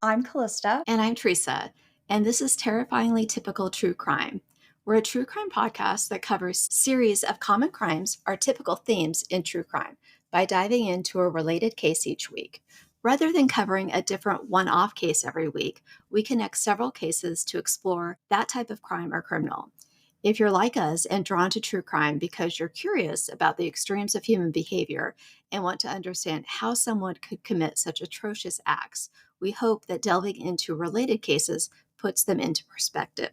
I'm Callista. And I'm Teresa, and this is Terrifyingly Typical True Crime. We're a true crime podcast that covers series of common crimes or typical themes in true crime by diving into a related case each week. Rather than covering a different one-off case every week, we connect several cases to explore that type of crime or criminal. If you're like us and drawn to true crime because you're curious about the extremes of human behavior and want to understand how someone could commit such atrocious acts, we hope that delving into related cases puts them into perspective.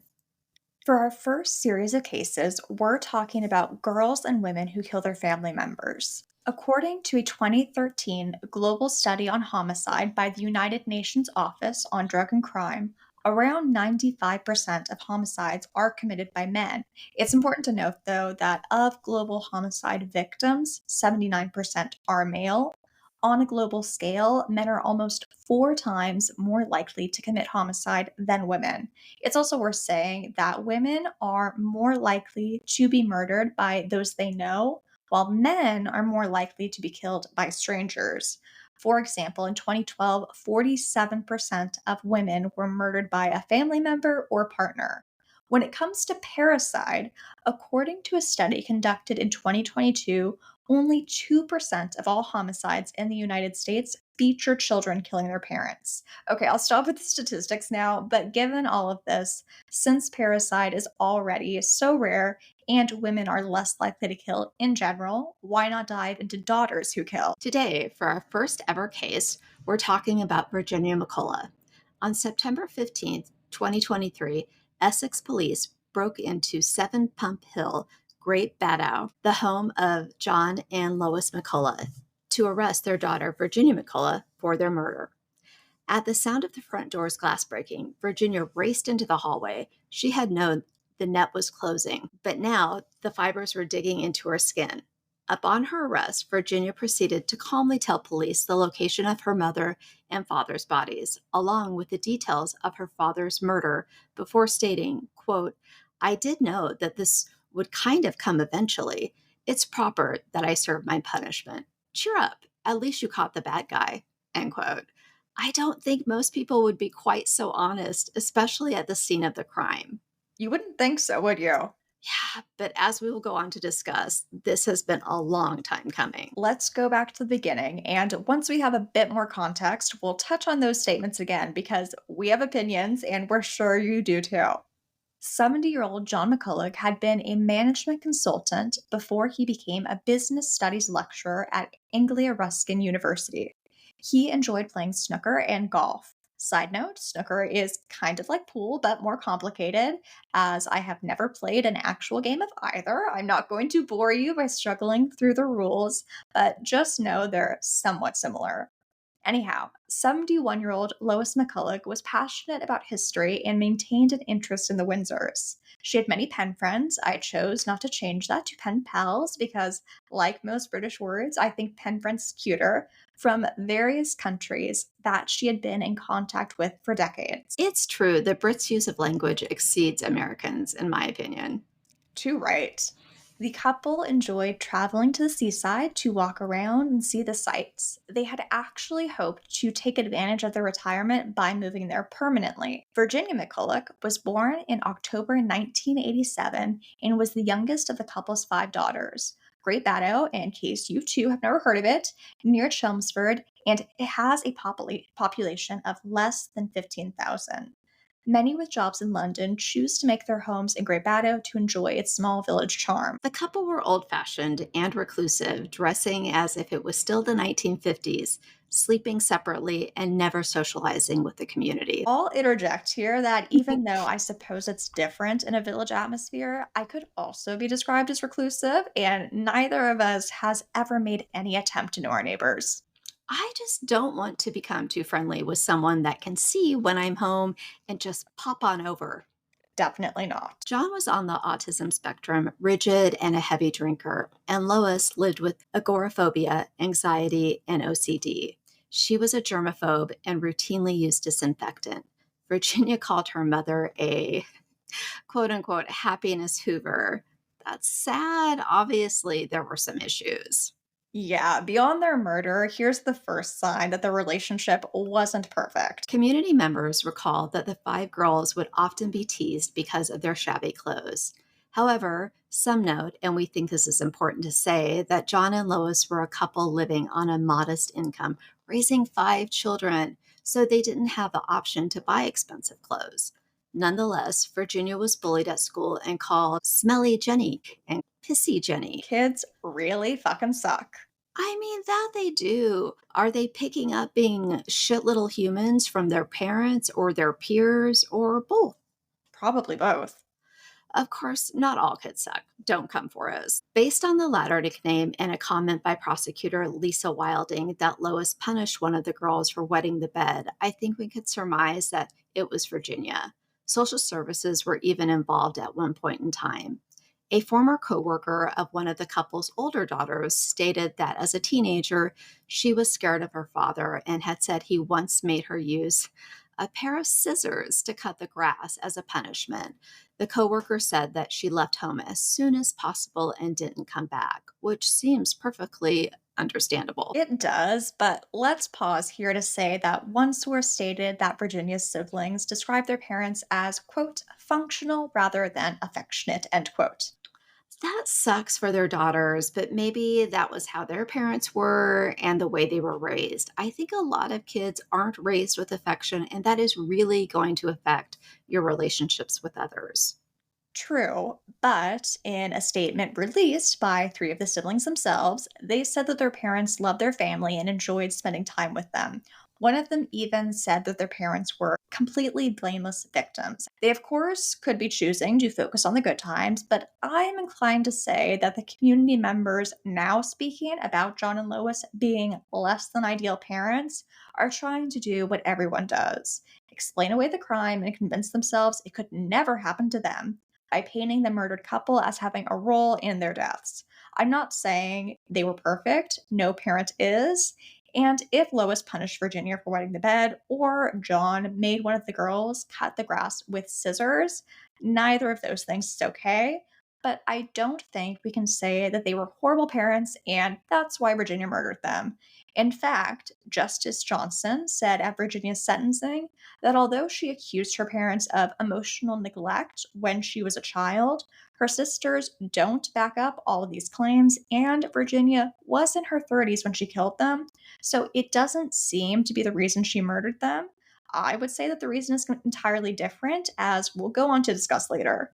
For our first series of cases, we're talking about girls and women who kill their family members. According to a 2013 global study on homicide by the United Nations Office on Drug and Crime, around 95% of homicides are committed by men. It's important to note, though, that of global homicide victims, 79% are male. On a global scale, men are almost 4 times more likely to commit homicide than women. It's also worth saying that women are more likely to be murdered by those they know, while men are more likely to be killed by strangers. For example, in 2012, 47% of women were murdered by a family member or partner. When it comes to parricide, according to a study conducted in 2022, only 2% of all homicides in the United States feature children killing their parents. Okay, I'll stop with the statistics now, but given all of this, since parricide is already so rare and women are less likely to kill in general, why not dive into daughters who kill? Today, for our first ever case, we're talking about Virginia McCullough. On September 15th, 2023, Essex police broke into 7 Pump Hill, Great Baddow, the home of John and Lois McCullough, to arrest their daughter, Virginia McCullough, for their murder. At the sound of the front door's glass breaking, Virginia raced into the hallway. She had known the net was closing, but now the fibers were digging into her skin. Upon her arrest, Virginia proceeded to calmly tell police the location of her mother and father's bodies, along with the details of her father's murder, before stating, quote, "I did know that this would kind of come eventually. It's proper that I serve my punishment. Cheer up, at least you caught the bad guy," end quote. I don't think most people would be quite so honest, especially at the scene of the crime. You wouldn't think so, would you? Yeah, but as we will go on to discuss, this has been a long time coming. Let's go back to the beginning, and once we have a bit more context, we'll touch on those statements again because we have opinions and we're sure you do too. 70-year-old John McCullough had been a management consultant before he became a business studies lecturer at Anglia Ruskin University. He enjoyed playing snooker and golf. Side note, snooker is kind of like pool, but more complicated, as I have never played an actual game of either. I'm not going to bore you by struggling through the rules, but just know they're somewhat similar. Anyhow, 71-year-old Lois McCullough was passionate about history and maintained an interest in the Windsors. She had many pen friends. I chose not to change that to pen pals because, like most British words, I think pen friends is cuter, from various countries that she had been in contact with for decades. It's true, the Brits' use of language exceeds Americans, in my opinion. Too right. The couple enjoyed traveling to the seaside to walk around and see the sights. They had actually hoped to take advantage of their retirement by moving there permanently. Virginia McCullough was born in October 1987 and was the youngest of the couple's 5 daughters. Great Baddow, in case you too have never heard of it, near Chelmsford, and it has a population of less than 15,000. Many with jobs in London choose to make their homes in Great Baddow to enjoy its small village charm. The couple were old fashioned and reclusive, dressing as if it was still the 1950s, sleeping separately and never socializing with the community. I'll interject here that even though I suppose it's different in a village atmosphere, I could also be described as reclusive, and neither of us has ever made any attempt to know our neighbors. I just don't want to become too friendly with someone that can see when I'm home and just pop on over. Definitely not. John was on the autism spectrum, rigid and a heavy drinker, and Lois lived with agoraphobia, anxiety, and OCD. She was a germaphobe and routinely used disinfectant. Virginia called her mother a quote unquote happiness hoover. That's sad. Obviously, there were some issues. Yeah, beyond their murder, here's the first sign that the relationship wasn't perfect. Community members recall that the five girls would often be teased because of their shabby clothes. However, some note, and we think this is important to say, that John and Lois were a couple living on a modest income, raising five children, so they didn't have the option to buy expensive clothes. Nonetheless, Virginia was bullied at school and called Smelly Jenny and Pissy Jenny. Kids really fucking suck. I mean, that they do. Are they picking up being shit little humans from their parents or their peers or both? Probably both. Of course, not all kids suck. Don't come for us. Based on the latter nickname and a comment by prosecutor Lisa Wilding that Lois punished one of the girls for wetting the bed, I think we could surmise that it was Virginia. Social services were even involved at one point in time. A former coworker of one of the couple's older daughters stated that as a teenager, she was scared of her father and had said he once made her use a pair of scissors to cut the grass as a punishment. The coworker said that she left home as soon as possible and didn't come back, which seems perfectly understandable. It does, but let's pause here to say that one source stated that Virginia's siblings described their parents as, quote, functional rather than affectionate, end quote. That sucks for their daughters, but maybe that was how their parents were and the way they were raised. I think a lot of kids aren't raised with affection, and that is really going to affect your relationships with others. True, but in a statement released by three of the siblings themselves, they said that their parents loved their family and enjoyed spending time with them. One of them even said that their parents were completely blameless victims. They, of course, could be choosing to focus on the good times, but I'm inclined to say that the community members now speaking about John and Lois being less than ideal parents are trying to do what everyone does: explain away the crime and convince themselves it could never happen to them by painting the murdered couple as having a role in their deaths. I'm not saying they were perfect, no parent is. And if Lois punished Virginia for wetting the bed, or John made one of the girls cut the grass with scissors, neither of those things is okay. But I don't think we can say that they were horrible parents and that's why Virginia murdered them. In fact, Justice Johnson said at Virginia's sentencing that although she accused her parents of emotional neglect when she was a child, her sisters don't back up all of these claims, and Virginia was in her 30s when she killed them, so it doesn't seem to be the reason she murdered them. I would say that the reason is entirely different, as we'll go on to discuss later.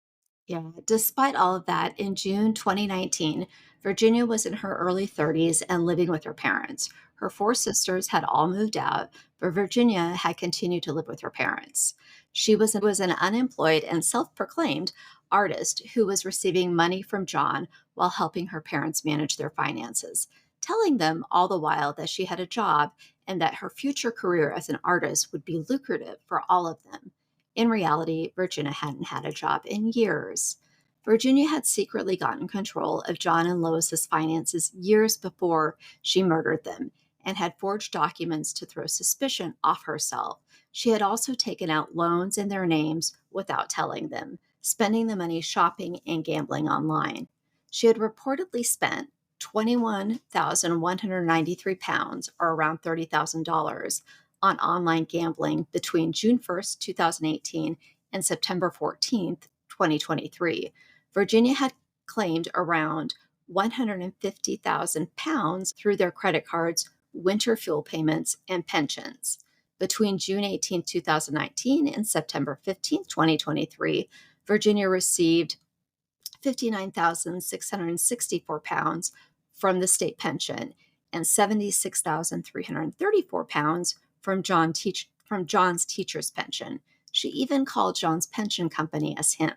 Yeah, despite all of that, in June 2019, Virginia was in her early 30s and living with her parents. Her four sisters had all moved out, but Virginia had continued to live with her parents. She was an unemployed and self proclaimed artist who was receiving money from John while helping her parents manage their finances, telling them all the while that she had a job and that her future career as an artist would be lucrative for all of them. In reality, Virginia hadn't had a job in years. Virginia had secretly gotten control of John and Lois's finances years before she murdered them and had forged documents to throw suspicion off herself. She had also taken out loans in their names without telling them, spending the money shopping and gambling online. She had reportedly spent £21,193, or around $30,000, on online gambling between June 1st, 2018 and September 14th, 2023. Virginia had claimed around £150,000 through their credit cards, winter fuel payments, and pensions. Between June 18th, 2019 and September 15th, 2023, Virginia received £59,664 from the state pension and £76,334 from John's teacher's pension. She even called John's pension company as him.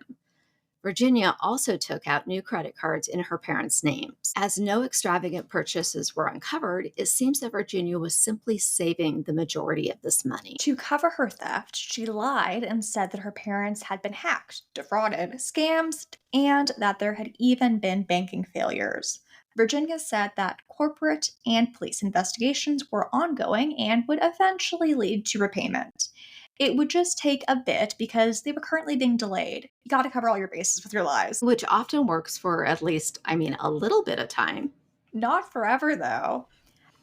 Virginia also took out new credit cards in her parents' names. As no extravagant purchases were uncovered, it seems that Virginia was simply saving the majority of this money. To cover her theft, she lied and said that her parents had been hacked, defrauded, scams, and that there had even been banking failures. Virginia said that corporate and police investigations were ongoing and would eventually lead to repayment. It would just take a bit because they were currently being delayed. You gotta cover all your bases with your lies. Which often works for at least, a little bit of time. Not forever, though.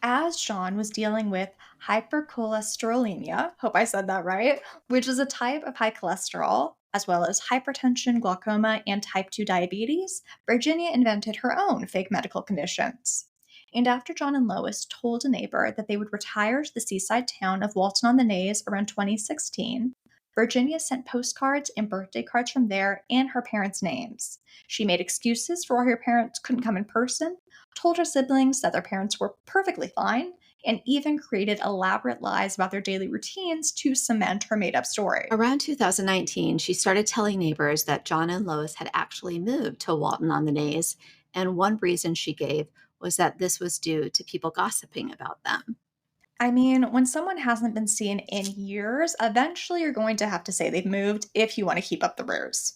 As John was dealing with hypercholesterolemia, hope I said that right, which is a type of high cholesterol, as well as hypertension, glaucoma, and type 2 diabetes, Virginia invented her own fake medical conditions. And after John and Lois told a neighbor that they would retire to the seaside town of Walton on the Naze around 2016, Virginia sent postcards and birthday cards from there and her parents' names. She made excuses for why her parents couldn't come in person, told her siblings that their parents were perfectly fine, and even created elaborate lies about their daily routines to cement her made up story. Around 2019, she started telling neighbors that John and Lois had actually moved to Walton on the Naze, and one reason she gave was that this was due to people gossiping about them. I mean, when someone hasn't been seen in years, eventually you're going to have to say they've moved if you want to keep up the ruse.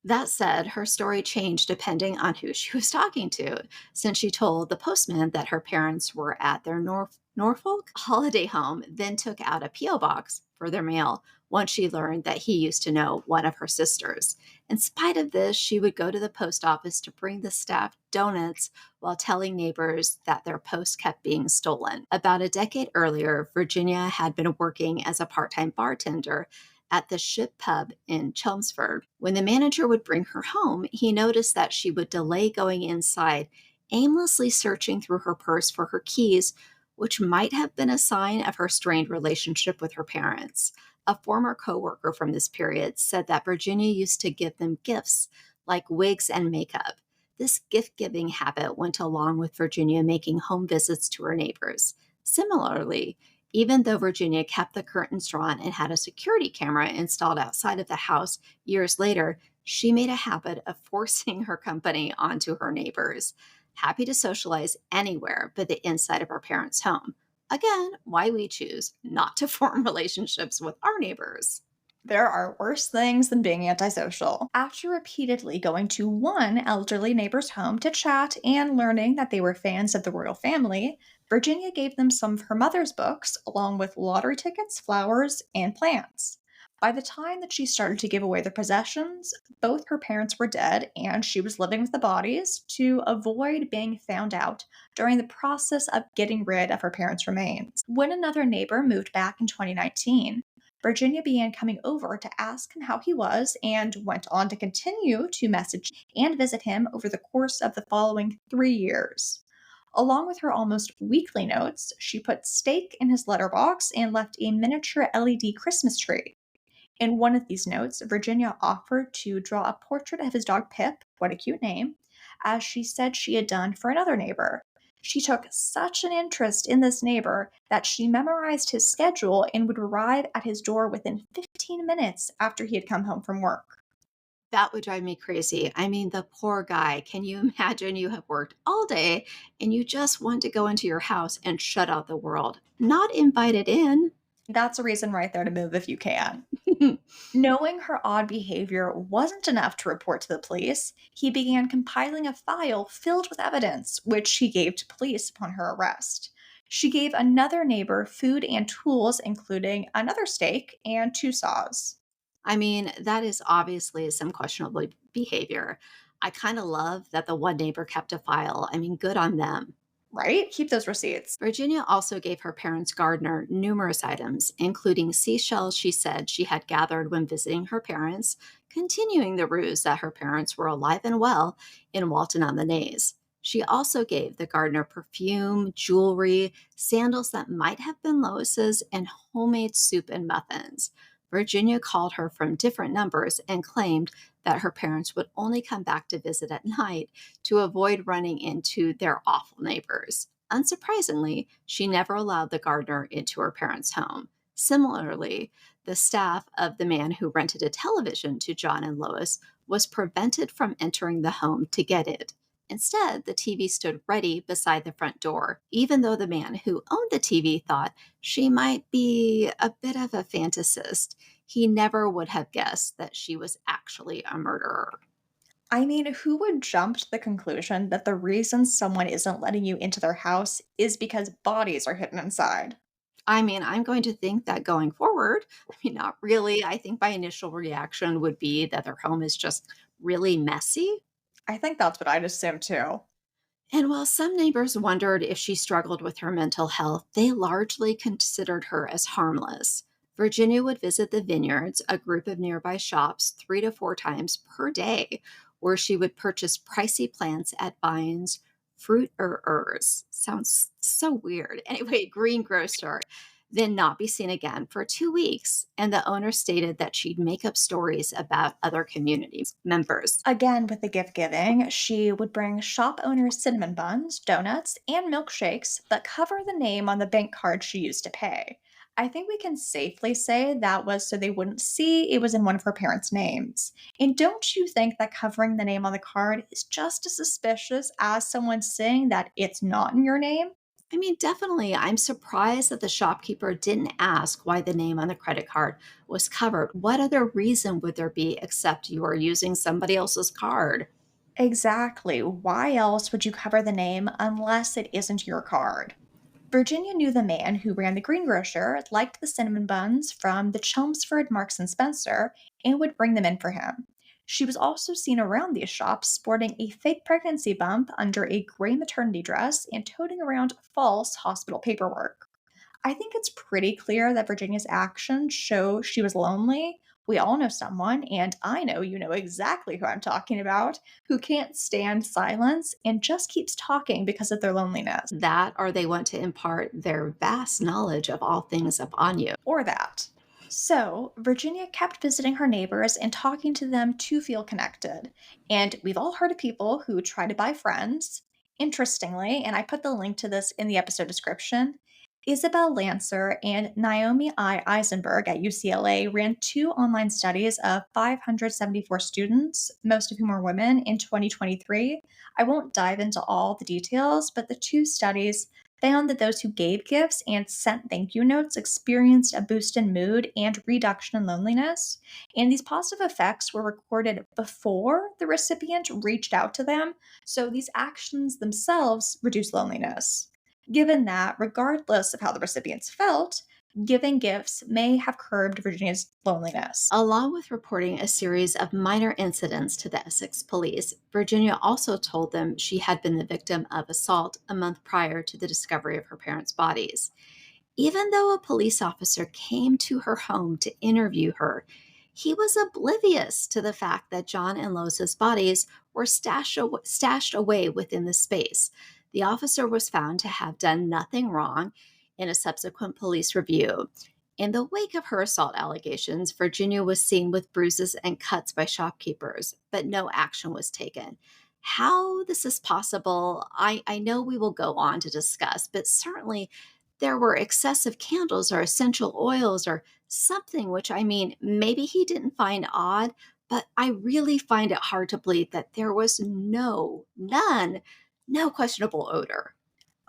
That said, her story changed depending on who she was talking to, since she told the postman that her parents were at their Norfolk holiday home, then took out a P.O. box for their mail once she learned that he used to know one of her sisters. In spite of this, she would go to the post office to bring the staff donuts while telling neighbors that their post kept being stolen. About a decade earlier, Virginia had been working as a part time bartender at the Ship Pub in Chelmsford. When the manager would bring her home, he noticed that she would delay going inside, aimlessly searching through her purse for her keys, which might have been a sign of her strained relationship with her parents. A former coworker from this period said that Virginia used to give them gifts like wigs and makeup. This gift giving habit went along with Virginia making home visits to her neighbors. Similarly, even though Virginia kept the curtains drawn and had a security camera installed outside of the house years later, she made a habit of forcing her company onto her neighbors, happy to socialize anywhere but the inside of her parents' home. Again, why we choose not to form relationships with our neighbors. There are worse things than being antisocial. After repeatedly going to one elderly neighbor's home to chat and learning that they were fans of the royal family, Virginia gave them some of her mother's books, along with lottery tickets, flowers, and plants. By the time that she started to give away their possessions, both her parents were dead and she was living with the bodies to avoid being found out during the process of getting rid of her parents' remains. When another neighbor moved back in 2019, Virginia began coming over to ask him how he was and went on to continue to message and visit him over the course of the following 3 years. Along with her almost weekly notes, she put steak in his letterbox and left a miniature LED Christmas tree. In one of these notes, Virginia offered to draw a portrait of his dog Pip, what a cute name, as she said she had done for another neighbor. She took such an interest in this neighbor that she memorized his schedule and would arrive at his door within 15 minutes after he had come home from work. That would drive me crazy. I mean, the poor guy. Can you imagine you have worked all day and you just want to go into your house and shut out the world? Not invited in. That's a reason right there to move if you can. Knowing her odd behavior wasn't enough to report to the police, he began compiling a file filled with evidence, which he gave to police upon her arrest. She gave another neighbor food and tools, including another stake and two saws. I mean, that is obviously some questionable behavior. I kind of love that the one neighbor kept a file. I mean, good on them. Right? Keep those receipts. Virginia also gave her parents' gardener numerous items, including seashells she said she had gathered when visiting her parents, continuing the ruse that her parents were alive and well in Walton on the Naze. She also gave the gardener perfume, jewelry, sandals that might have been Lois's, and homemade soup and muffins. Virginia called her from different numbers and claimed that her parents would only come back to visit at night to avoid running into their awful neighbors. Unsurprisingly, she never allowed the gardener into her parents' home. Similarly, the staff of the man who rented a television to John and Lois was prevented from entering the home to get it. Instead, the TV stood ready beside the front door, even though the man who owned the TV thought she might be a bit of a fantasist. He never would have guessed that she was actually a murderer. I mean, who would jump to the conclusion that the reason someone isn't letting you into their house is because bodies are hidden inside? I mean, I'm going to think that going forward, I mean, not really. I think my initial reaction would be that their home is just really messy. I think that's what I'd assume too. And while some neighbors wondered if she struggled with her mental health, they largely considered her as harmless. Virginia would visit the vineyards, a group of nearby shops, 3 to 4 times per day, where she would purchase pricey plants at Vines, Fruit or Ers. Sounds so weird. Anyway, greengrocer, then not be seen again for 2 weeks. And the owner stated that she'd make up stories about other community members. Again, with the gift giving, she would bring shop owners cinnamon buns, donuts, and milkshakes, but cover the name on the bank card she used to pay. I think we can safely say that was so they wouldn't see it was in one of her parents' names. And don't you think that covering the name on the card is just as suspicious as someone saying that it's not in your name? I mean, definitely. I'm surprised that the shopkeeper didn't ask why the name on the credit card was covered. What other reason would there be except you are using somebody else's card? Exactly. Why else would you cover the name unless it isn't your card? Virginia knew the man who ran the greengrocer, liked the cinnamon buns from the Chelmsford Marks and Spencer, and would bring them in for him. She was also seen around these shops sporting a fake pregnancy bump under a gray maternity dress and toting around false hospital paperwork. I think it's pretty clear that Virginia's actions show she was lonely. We all know someone, and I know you know exactly who I'm talking about, who can't stand silence and just keeps talking because of their loneliness. That or they want to impart their vast knowledge of all things upon you. Or that. So, Virginia kept visiting her neighbors and talking to them to feel connected. And we've all heard of people who try to buy friends. Interestingly, and I put the link to this in the episode description, Isabel Lancer and Naomi I. Eisenberg at UCLA ran two online studies of 574 students, most of whom are women, in 2023. I won't dive into all the details, but the two studies found that those who gave gifts and sent thank you notes experienced a boost in mood and reduction in loneliness. And these positive effects were recorded before the recipient reached out to them, so these actions themselves reduce loneliness. Given that, regardless of how the recipients felt, giving gifts may have curbed Virginia's loneliness. Along with reporting a series of minor incidents to the Essex police, Virginia also told them she had been the victim of assault a month prior to the discovery of her parents' bodies. Even though a police officer came to her home to interview her, he was oblivious to the fact that John and Lois's bodies were stashed away within the space. The officer was found to have done nothing wrong in a subsequent police review. In the wake of her assault allegations, Virginia was seen with bruises and cuts by shopkeepers, but no action was taken. How this is possible, I know we will go on to discuss, but certainly there were excessive candles or essential oils or something, which I mean, maybe he didn't find odd, but I really find it hard to believe that there was none, no questionable odor.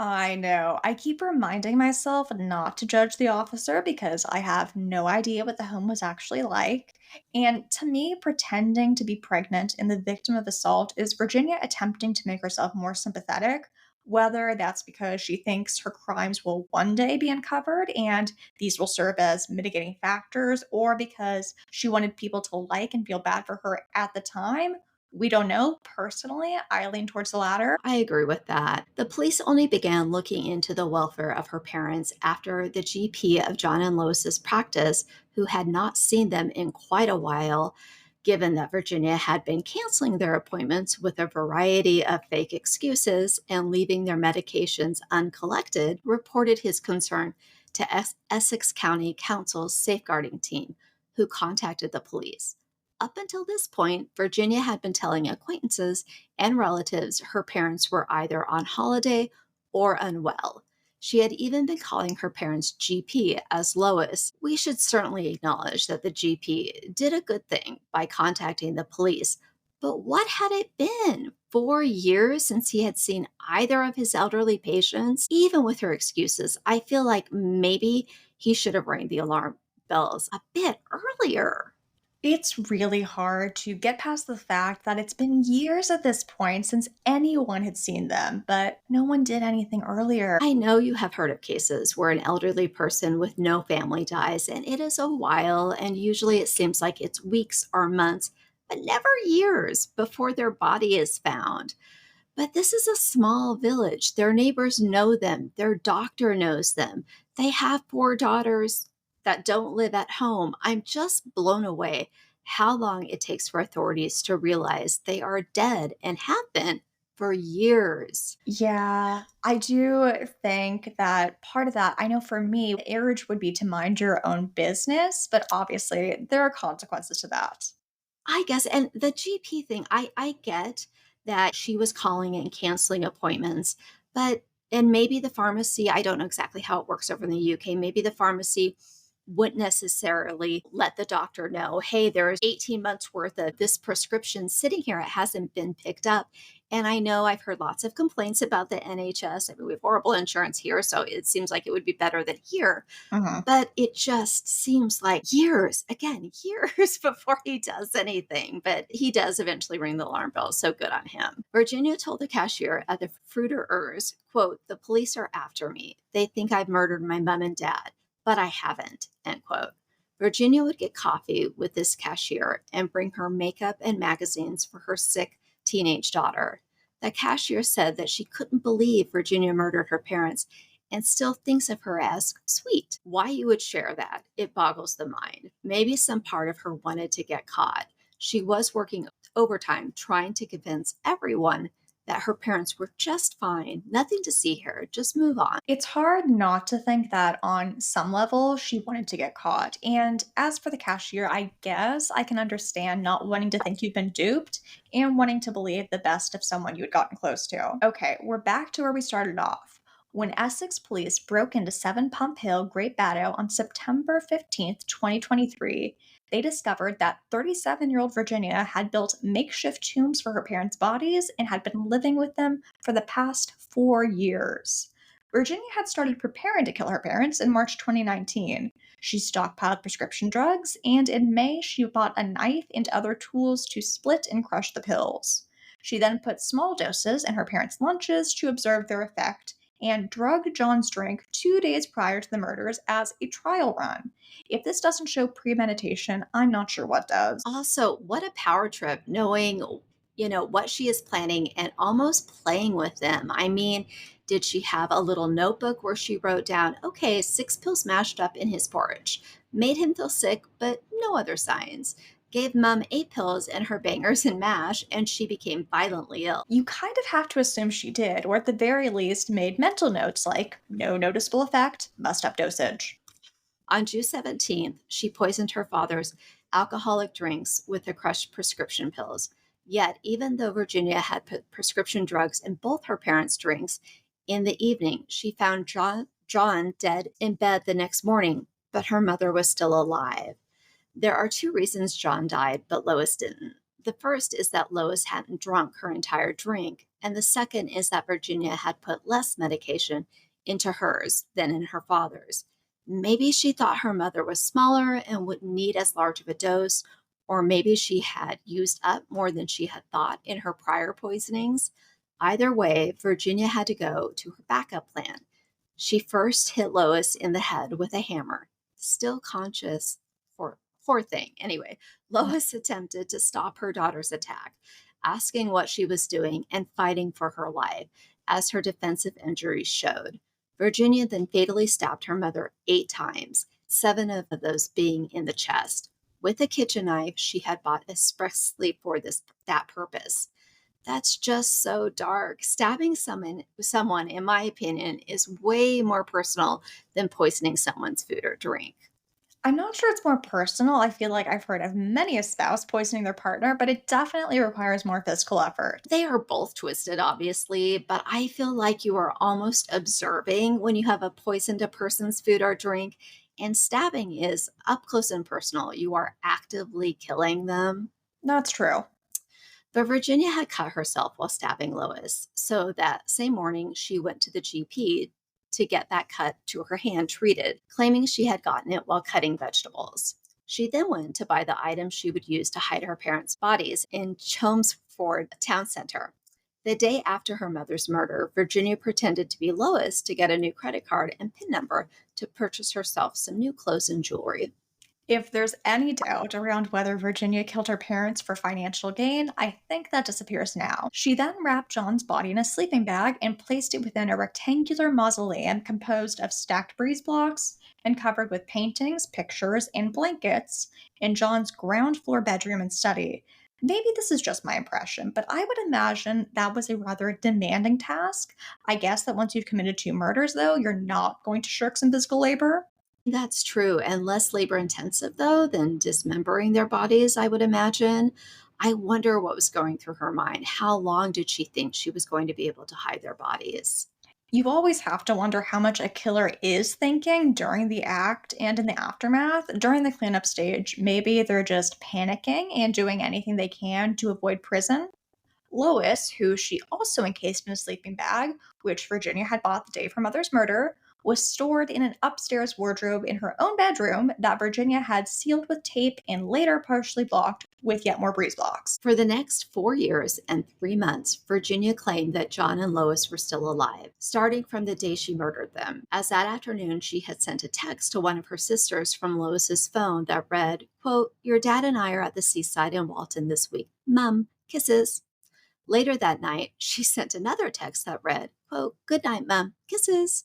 I know. I keep reminding myself not to judge the officer because I have no idea what the home was actually like. And to me, pretending to be pregnant and the victim of assault is Virginia attempting to make herself more sympathetic, whether that's because she thinks her crimes will one day be uncovered and these will serve as mitigating factors, or because she wanted people to like and feel bad for her at the time. We don't know. Personally, I lean towards the latter. I agree with that. The police only began looking into the welfare of her parents after the GP of John and Lois's practice, who had not seen them in quite a while, given that Virginia had been canceling their appointments with a variety of fake excuses and leaving their medications uncollected, reported his concern to Essex County Council's safeguarding team, who contacted the police. Up until this point, Virginia had been telling acquaintances and relatives her parents were either on holiday or unwell. She had even been calling her parents' GP as Lois. We should certainly acknowledge that the GP did a good thing by contacting the police. But what had it been? 4 years since he had seen either of his elderly patients? Even with her excuses, I feel like maybe he should have rang the alarm bells a bit earlier. It's really hard to get past the fact that it's been years at this point since anyone had seen them, but no one did anything earlier. I know you have heard of cases where an elderly person with no family dies, and it is a while, and usually it seems like it's weeks or months, but never years before their body is found. But this is a small village. Their neighbors know them, their doctor knows them. They have four daughters that don't live at home. I'm just blown away how long it takes for authorities to realize they are dead and have been for years. Yeah, I do think that part of that, I know for me, the urge would be to mind your own business, but obviously there are consequences to that. I guess, and the GP thing, I get that she was calling and canceling appointments, but and maybe the pharmacy, I don't know exactly how it works over in the UK. Maybe the pharmacy wouldn't necessarily let the doctor know, hey, there's 18 months worth of this prescription sitting here. It hasn't been picked up. And I know I've heard lots of complaints about the NHS. I mean, we have horrible insurance here, so it seems like it would be better than here. Mhm. But it just seems like years, again, years before he does anything. But he does eventually ring the alarm bell. So good on him. Virginia told the cashier at the Fruiterers, quote, the police are after me. They think I've murdered my mom and dad, but I haven't, end quote. Virginia would get coffee with this cashier and bring her makeup and magazines for her sick teenage daughter. The cashier said that she couldn't believe Virginia murdered her parents and still thinks of her as sweet. Why you would share that, it boggles the mind. Maybe some part of her wanted to get caught. She was working overtime trying to convince everyone that her parents were just fine, nothing to see here, just move on. It's hard not to think that on some level she wanted to get caught. And as for the cashier, I guess I can understand not wanting to think you've been duped and wanting to believe the best of someone you had gotten close to. Okay, we're back to where we started off. When Essex police broke into 7 Pump Hill, Great Barrow on September 15th, 2023, they discovered that 37-year-old Virginia had built makeshift tombs for her parents' bodies and had been living with them for the past 4 years. Virginia had started preparing to kill her parents in March 2019. She stockpiled prescription drugs, and in May, she bought a knife and other tools to split and crush the pills. She then put small doses in her parents' lunches to observe their effect and drugged John's drink 2 days prior to the murders as a trial run. If this doesn't show premeditation, I'm not sure what does. Also, what a power trip knowing, what she is planning and almost playing with them. I mean, did she have a little notebook where she wrote down, okay, 6 pills mashed up in his porridge, made him feel sick, but no other signs? Gave mom 8 pills and her bangers and mash, and she became violently ill. You kind of have to assume she did, or at the very least made mental notes like no noticeable effect, must up dosage. On June 17th, she poisoned her father's alcoholic drinks with the crushed prescription pills. Yet, even though Virginia had put prescription drugs in both her parents' drinks, in the evening, she found John dead in bed the next morning, but her mother was still alive. There are two reasons John died, but Lois didn't. The first is that Lois hadn't drunk her entire drink, and the second is that Virginia had put less medication into hers than in her father's. Maybe she thought her mother was smaller and wouldn't need as large of a dose, or maybe she had used up more than she had thought in her prior poisonings. Either way, Virginia had to go to her backup plan. She first hit Lois in the head with a hammer. Still conscious, poor thing. Anyway, Lois attempted to stop her daughter's attack, asking what she was doing and fighting for her life, as her defensive injuries showed. Virginia then fatally stabbed her mother 8 times, 7 of those being in the chest, with a kitchen knife she had bought expressly for that purpose. That's just so dark. Stabbing someone, in my opinion, is way more personal than poisoning someone's food or drink. I'm not sure it's more personal. I feel like I've heard of many a spouse poisoning their partner, but it definitely requires more physical effort. They are both twisted, obviously, but I feel like you are almost observing when you have a poisoned a person's food or drink, and stabbing is up close and personal. You are actively killing them. That's true. But Virginia had cut herself while stabbing Lois, so that same morning she went to the GP to get that cut to her hand treated, claiming she had gotten it while cutting vegetables. She then went to buy the items she would use to hide her parents' bodies in Chelmsford town center. The day after her mother's murder, Virginia pretended to be Lois to get a new credit card and PIN number to purchase herself some new clothes and jewelry. If there's any doubt around whether Virginia killed her parents for financial gain, I think that disappears now. She then wrapped John's body in a sleeping bag and placed it within a rectangular mausoleum composed of stacked breeze blocks and covered with paintings, pictures, and blankets in John's ground floor bedroom and study. Maybe this is just my impression, but I would imagine that was a rather demanding task. I guess that once you've committed two murders, though, you're not going to shirk some physical labor. That's true, and less labor intensive, though, than dismembering their bodies, I would imagine. I wonder what was going through her mind. How long did she think she was going to be able to hide their bodies? You always have to wonder how much a killer is thinking during the act and in the aftermath. During the cleanup stage, maybe they're just panicking and doing anything they can to avoid prison. Lois, who she also encased in a sleeping bag, which Virginia had bought the day of her mother's murder, was stored in an upstairs wardrobe in her own bedroom that Virginia had sealed with tape and later partially blocked with yet more breeze blocks. For the next 4 years and 3 months, Virginia claimed that John and Lois were still alive, starting from the day she murdered them. As that afternoon, she had sent a text to one of her sisters from Lois's phone that read, quote, "Your dad and I are at the seaside in Walton this week. Mum, kisses." Later that night, she sent another text that read, quote, "Good night, Mum, kisses."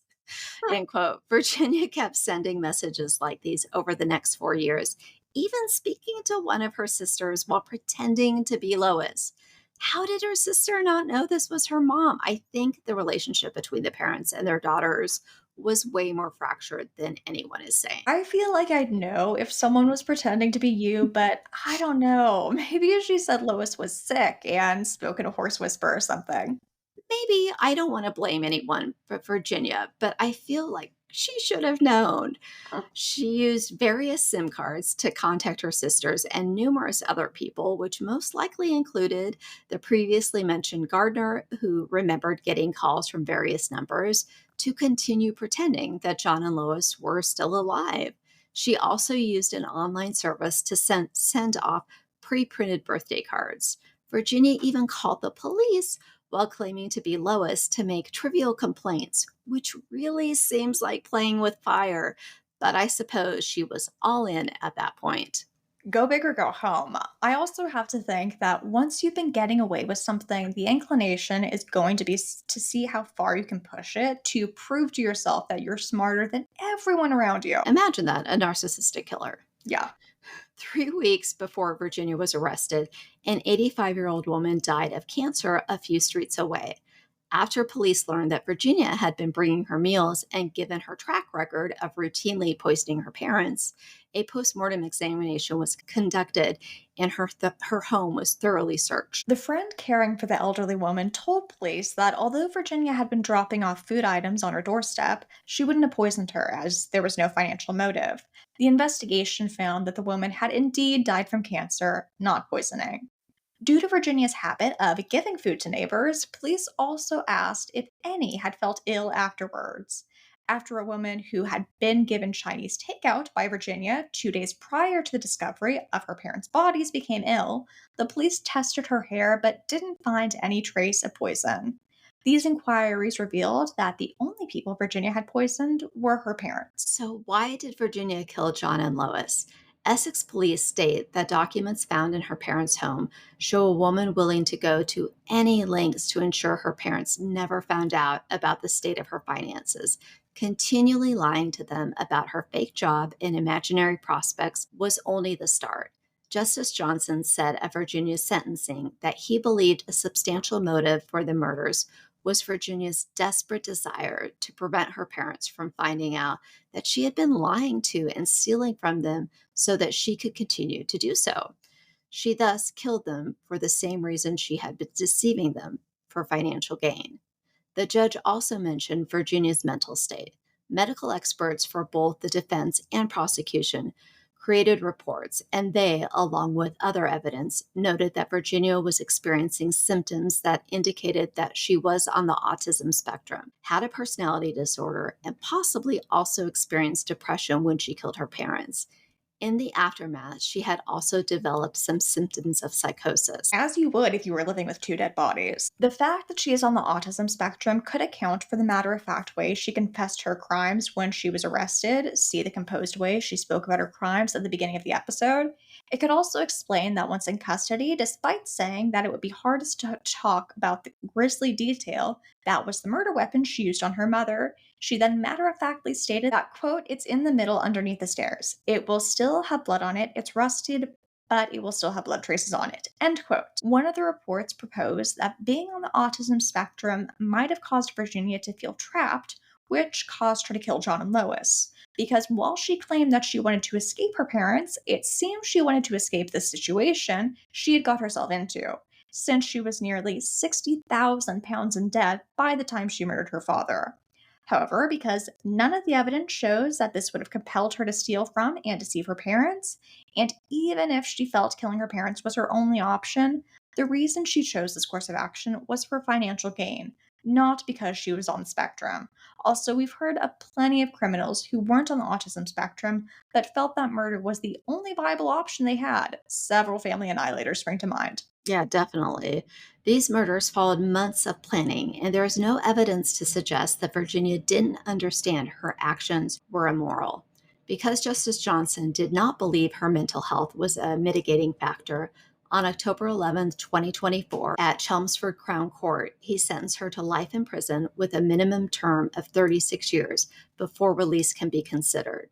End quote. Virginia kept sending messages like these over the next 4 years, even speaking to one of her sisters while pretending to be Lois. How did her sister not know this was her mom? I think the relationship between the parents and their daughters was way more fractured than anyone is saying. I feel like I'd know if someone was pretending to be you, but I don't know. Maybe she said Lois was sick and spoke in a hoarse whisper or something. Maybe I don't want to blame anyone but Virginia, but I feel like she should have known. She used various SIM cards to contact her sisters and numerous other people, which most likely included the previously mentioned gardener who remembered getting calls from various numbers to continue pretending that John and Lois were still alive. She also used an online service to send off pre printed birthday cards. Virginia even called the police while claiming to be Lois to make trivial complaints, which really seems like playing with fire. But I suppose she was all in at that point. Go big or go home. I also have to think that once you've been getting away with something, the inclination is going to be to see how far you can push it to prove to yourself that you're smarter than everyone around you. Imagine that, a narcissistic killer. Yeah. 3 weeks before Virginia was arrested, an 85-year-old woman died of cancer a few streets away. After police learned that Virginia had been bringing her meals and given her track record of routinely poisoning her parents, a postmortem examination was conducted and her home was thoroughly searched. The friend caring for the elderly woman told police that although Virginia had been dropping off food items on her doorstep, she wouldn't have poisoned her as there was no financial motive. The investigation found that the woman had indeed died from cancer, not poisoning. Due to Virginia's habit of giving food to neighbors, police also asked if any had felt ill afterwards. After a woman who had been given Chinese takeout by Virginia 2 days prior to the discovery of her parents' bodies became ill, the police tested her hair but didn't find any trace of poison. These inquiries revealed that the only people Virginia had poisoned were her parents. So, why did Virginia kill John and Lois? Essex police state that documents found in her parents' home show a woman willing to go to any lengths to ensure her parents never found out about the state of her finances. Continually lying to them about her fake job and imaginary prospects was only the start. Justice Johnson said at Virginia's sentencing that he believed a substantial motive for the murders was Virginia's desperate desire to prevent her parents from finding out that she had been lying to and stealing from them so that she could continue to do so. She thus killed them for the same reason she had been deceiving them, for financial gain. The judge also mentioned Virginia's mental state. Medical experts for both the defense and prosecution created reports, and they, along with other evidence, noted that Virginia was experiencing symptoms that indicated that she was on the autism spectrum, had a personality disorder, and possibly also experienced depression when she killed her parents. In the aftermath, she had also developed some symptoms of psychosis. As you would if you were living with two dead bodies. The fact that she is on the autism spectrum could account for the matter of fact way she confessed her crimes when she was arrested. See the composed way she spoke about her crimes at the beginning of the episode. It could also explain that once in custody, despite saying that it would be hardest to talk about the grisly detail that was the murder weapon she used on her mother, she then matter of factly stated that, quote, it's in the middle underneath the stairs. It will still have blood on it. It's rusted, but it will still have blood traces on it. End quote. One of the reports proposed that being on the autism spectrum might have caused Virginia to feel trapped, which caused her to kill John and Lois. Because while she claimed that she wanted to escape her parents, it seems she wanted to escape the situation she had got herself into, since she was nearly 60,000 pounds in debt by the time she murdered her father. However, because none of the evidence shows that this would have compelled her to steal from and deceive her parents, and even if she felt killing her parents was her only option, the reason she chose this course of action was for financial gain, not because she was on the spectrum. Also, we've heard of plenty of criminals who weren't on the autism spectrum but felt that murder was the only viable option they had. Several family annihilators spring to mind. Yeah, definitely. These murders followed months of planning, and there is no evidence to suggest that Virginia didn't understand her actions were immoral. Because Justice Johnson did not believe her mental health was a mitigating factor, on October 11th, 2024, at Chelmsford Crown Court, he sentenced her to life in prison with a minimum term of 36 years before release can be considered.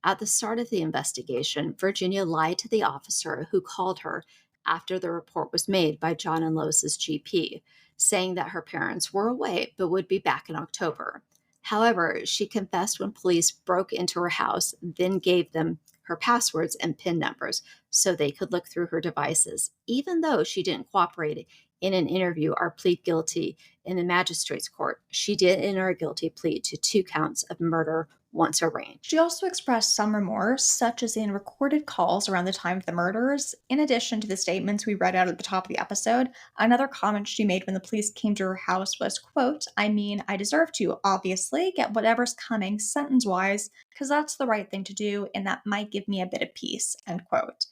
At the start of the investigation, Virginia lied to the officer who called her after the report was made by John and Lois's GP, saying that her parents were away but would be back in October. However, she confessed when police broke into her house, then gave them her passwords and PIN numbers so they could look through her devices, even though she didn't cooperate in an interview or plead guilty in the magistrate's court. She did enter a guilty plea to 2 counts of murder once arraigned. She also expressed some remorse, such as in recorded calls around the time of the murders. In addition to the statements we read out at the top of the episode, another comment she made when the police came to her house was, quote, I mean, I deserve to, obviously, get whatever's coming sentence-wise, because that's the right thing to do, and that might give me a bit of peace, end quote.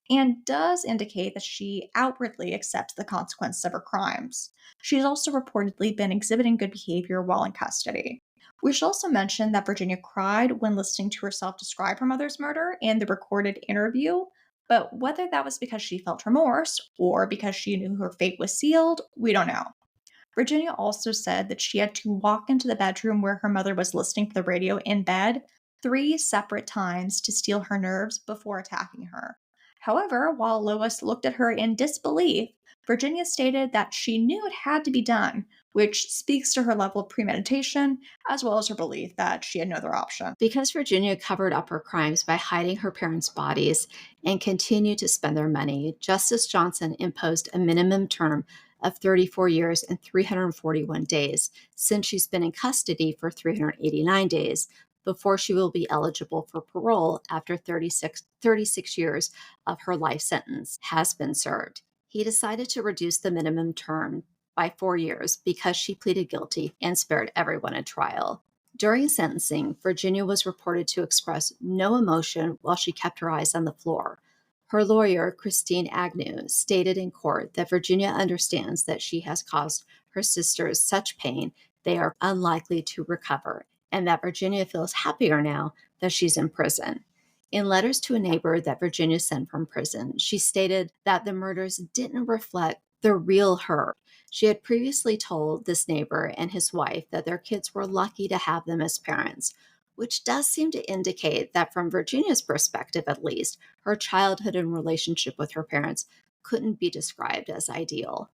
And does indicate that she outwardly accepts the consequences of her crimes. She's also reportedly been exhibiting good behavior while in custody. We should also mention that Virginia cried when listening to herself describe her mother's murder in the recorded interview, but whether that was because she felt remorse or because she knew her fate was sealed, we don't know. Virginia also said that she had to walk into the bedroom where her mother was listening to the radio in bed 3 separate times to steel her nerves before attacking her. However, while Lois looked at her in disbelief, Virginia stated that she knew it had to be done, which speaks to her level of premeditation as well as her belief that she had no other option. Because Virginia covered up her crimes by hiding her parents' bodies and continued to spend their money, Justice Johnson imposed a minimum term of 34 years and 341 days, since she's been in custody for 389 days, before she will be eligible for parole after 36 years of her life sentence has been served. He decided to reduce the minimum term by 4 years because she pleaded guilty and spared everyone a trial. During sentencing, Virginia was reported to express no emotion while she kept her eyes on the floor. Her lawyer, Christine Agnew, stated in court that Virginia understands that she has caused her sisters such pain they are unlikely to recover, and that Virginia feels happier now that she's in prison. In letters to a neighbor that Virginia sent from prison, she stated that the murders didn't reflect the real her. She had previously told this neighbor and his wife that their kids were lucky to have them as parents, which does seem to indicate that, from Virginia's perspective at least, her childhood and relationship with her parents couldn't be described as ideal.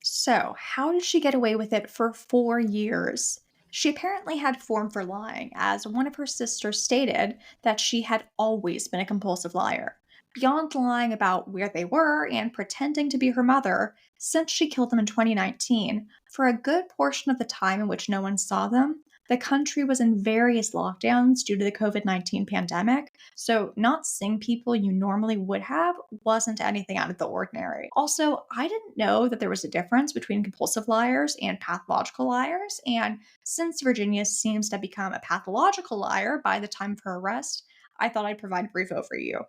So, how did she get away with it for 4 years? She apparently had form for lying, as one of her sisters stated that she had always been a compulsive liar. Beyond lying about where they were and pretending to be her mother, since she killed them in 2019, for a good portion of the time in which no one saw them, the country was in various lockdowns due to the COVID-19 pandemic, so not seeing people you normally would have wasn't anything out of the ordinary. Also, I didn't know that there was a difference between compulsive liars and pathological liars, and since Virginia seems to have become a pathological liar by the time of her arrest, I thought I'd provide a brief overview.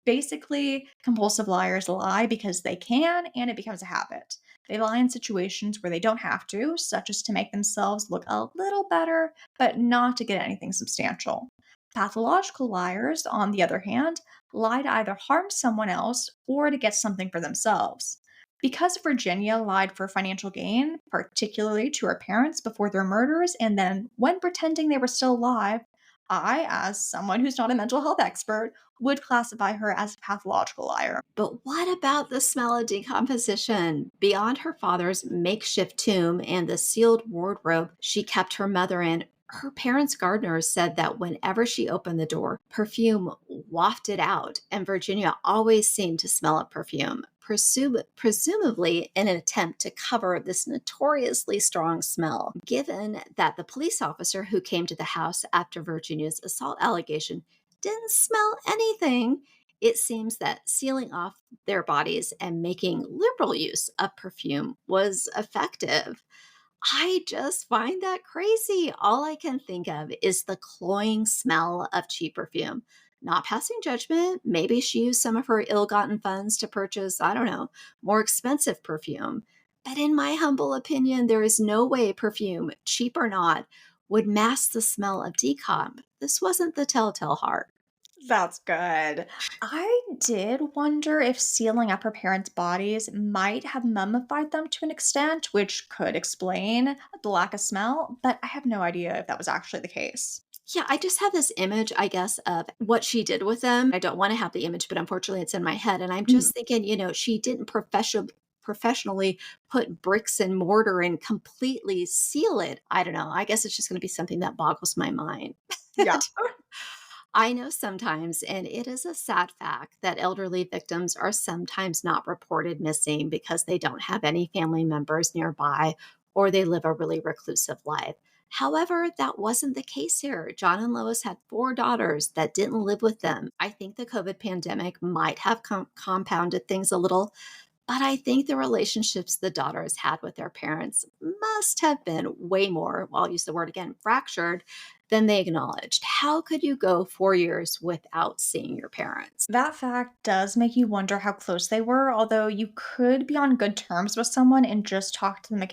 Basically, compulsive liars lie because they can and it becomes a habit. They lie in situations where they don't have to, such as to make themselves look a little better, but not to get anything substantial. Pathological liars, on the other hand, lie to either harm someone else or to get something for themselves. Because Virginia lied for financial gain, particularly to her parents before their murders, and then when pretending they were still alive, I, as someone who's not a mental health expert, would classify her as a pathological liar. But what about the smell of decomposition? Beyond her father's makeshift tomb and the sealed wardrobe she kept her mother in, her parents' gardeners said that whenever she opened the door, perfume wafted out, and Virginia always seemed to smell of perfume, presumably in an attempt to cover this notoriously strong smell. Given that the police officer who came to the house after Virginia's assault allegation didn't smell anything, it seems that sealing off their bodies and making liberal use of perfume was effective. I just find that crazy. All I can think of is the cloying smell of cheap perfume. Not passing judgment. Maybe she used some of her ill gotten funds to purchase, I don't know, more expensive perfume. But in my humble opinion, there is no way perfume, cheap or not, would mask the smell of decomp. This wasn't the telltale heart. That's good. I did wonder if sealing up her parents' bodies might have mummified them to an extent, which could explain the lack of smell, but I have no idea if that was actually the case. Yeah, I just have this image, I guess, of what she did with them. I don't wanna have the image, but unfortunately it's in my head, and I'm Mhm. just thinking, she didn't professionally put bricks and mortar and completely seal it. I don't know, I guess it's just gonna be something that boggles my mind. Yeah. I know sometimes, and it is a sad fact, that elderly victims are sometimes not reported missing because they don't have any family members nearby or they live a really reclusive life. However, that wasn't the case here. John and Lois had four daughters that didn't live with them. I think the COVID pandemic might have compounded things a little, but I think the relationships the daughters had with their parents must have been way more, well, I'll use the word again, fractured than they acknowledged. How could you go 4 years without seeing your parents? That fact does make you wonder how close they were, although you could be on good terms with someone and just talk to them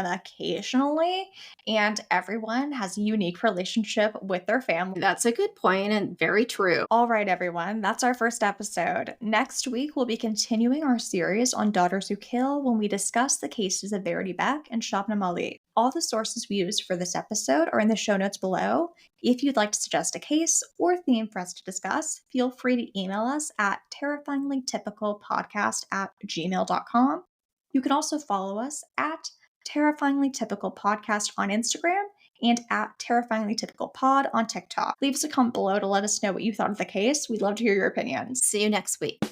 occasionally, and everyone has a unique relationship with their family. That's a good point and very true. All right, everyone, that's our first episode. Next week, we'll be continuing our series on Daughters Who Kill when we discuss the cases of Verity Beck and Shabnam Ali. All the sources we used for this episode are in the show notes below. If you'd like to suggest a case or theme for us to discuss, feel free to email us at terrifyinglytypicalpodcast@gmail.com. You can also follow us at Terrifyingly Typical Podcast on Instagram and at Terrifyingly Typical Pod on TikTok. Leave us a comment below to let us know what you thought of the case. We'd love to hear your opinions. See you next week.